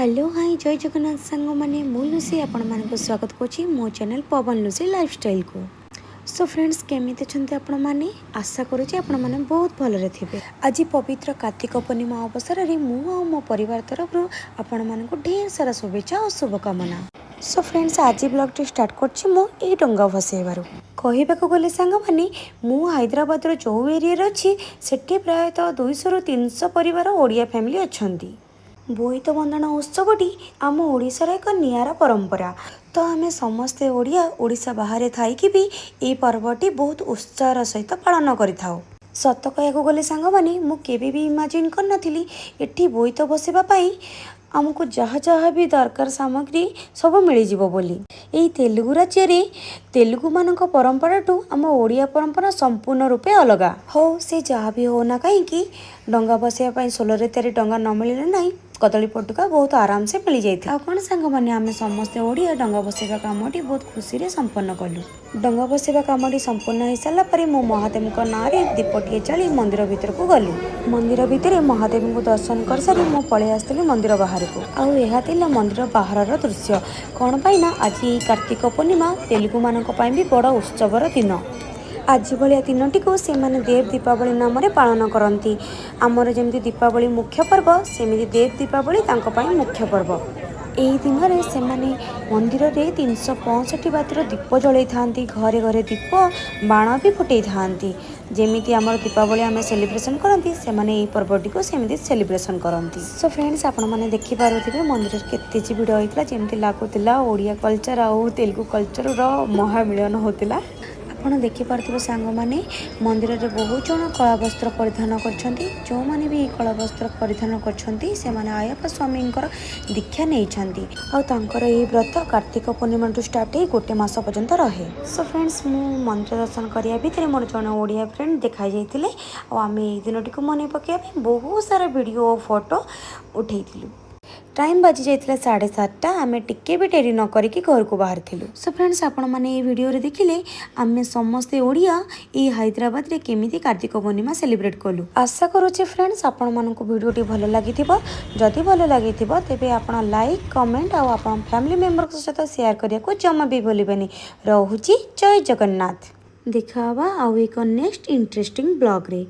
Hello hi जय जगन्नाथ सांग मैंने मु लुसी आपण मानक स्वागत करुच्ची मो चैनल पवन लुसी लाइफस्टाइल को। सो फ्रेंड्स केमी अच्छा आपण मैंने आशा करुच्ची आपण मैंने बहुत भलरे थे। आज पवित्र कार्तिक पूर्णिमा अवसर में मु मो परिवार तरफ आपण मानक ढेर सारा शुभेच्छा और शुभकामना। सो फ्रेंड्स आज ब्लॉग स्टार्ट करछि मु ए डंगा भसेबारु कहबाक गले सांग माने मु हैदराबाद जो एरिया अच्छी सेठी प्रायतः 200 रु 300 परिवार ओडिया फैमिली अछंती। बोईत बंधन उत्सवटी आम ओडिशार एक नियारा परंपरा। तो आम समस्ते ओडिया ओडिशा बाहर थाइकी भी ये पर्वटी बहुत उत्साहर सहित पालन करिथाउ। सत कहू गले सांग माने मु केबे भी इमाजिन कर नथिली एठी बोईत बसेबा पाई आमको जहाँ जहाँ भी दरकार सामग्री सब मिल जिवो बोली। एई तेलुगु राज्य रे तेलुगु मानक परंपरा टू आम ओडिया परंपरा संपूर्ण रूपे अलगा हो। से जहाँ भी हो ना कहीं डंगा बसैया सोलर तैयारी डंगा न मिलने ना कदली पटुका बहुत आराम से मिल जाता। कौन सांग मैंने आम समस्ते ओडिया डंगा बसैया कामटी बहुत खुशी रे संपन्न कलु। डंगा बसैया कामटी संपूर्ण हो सारा पर मो महादेव ना दीपटे जाली मंदिर भीतर को गली। मंदिर भितर महादेव को दर्शन कर सारी मु पलि आसली मंदिर बाहर को। आउ मंदिर बाहर दृश्य कौन पाई ना आज कार्तिक पूर्णिमा तेलुगु मानक भी बड़ उत्सवर दिन। आज भाया दिनटी को से देव दीपावली नाम पालन करती। आमर जमी दीपावली मुख्य पर्व सेमती देव दीपावली मुख्य पर्व। यही दिन में से मंदिर रे 365 बातिर दीप जलई था। घरे घरे दीप बाण भी फुटे था। जमीती आम दीपावली आम सेलिब्रेशन करती से पर्वटी को सेमती सेलिब्रेशन करती। सो फ्रेंड्स आपण मैंने देखिपे मंदिर केते भिड़ होता जमी लगुला ओडिया कल्चर आउ तेलुगु कल्चर महामिलन होता। आपड़ देखिपे सांग मैंने मंदिर में बहुत जन कला वस्त्र परिधान कर भी कला वस्त्र परिधान कर आयप्पा स्वामी दीक्षा नहीं व्रत कार्तिक पूर्णिमा टू स्टार्ट हो गोटे मस पर्यंत रहे। सो फ्रेंड्स मु मंदिर दर्शन करने भितर मोर जन ओडिया फ्रेंड देखा जाते आम ये दिन टी मन पकड़ बहुत सारा वीडियो और फोटो उठे। टाइम बाजी जाइए 7:30 आम टिके भी डेरी न करिकी घर को बाहर थिलु। सो फ्रेंड्स आपण माने ये वीडियो रे देखिले आम समस्ते ओडिया ये हैदराबाद रे केमिति कार्तिक पूर्णिमा सेलिब्रेट कलु। आशा करूचे फ्रेंड्स आपण मानक वीडियोटी भल लागिथिबो। जदि भल लागिथिबो तेबे आपण लाइक कमेंट और आपण फैमिली मेंबर के साथ शेयर करिया को जमा भी भूलिबेनी। रहूची जय जगन्नाथ। देखा आउ एक नेक्स्ट इंटरेस्टिंग ब्लॉग रे।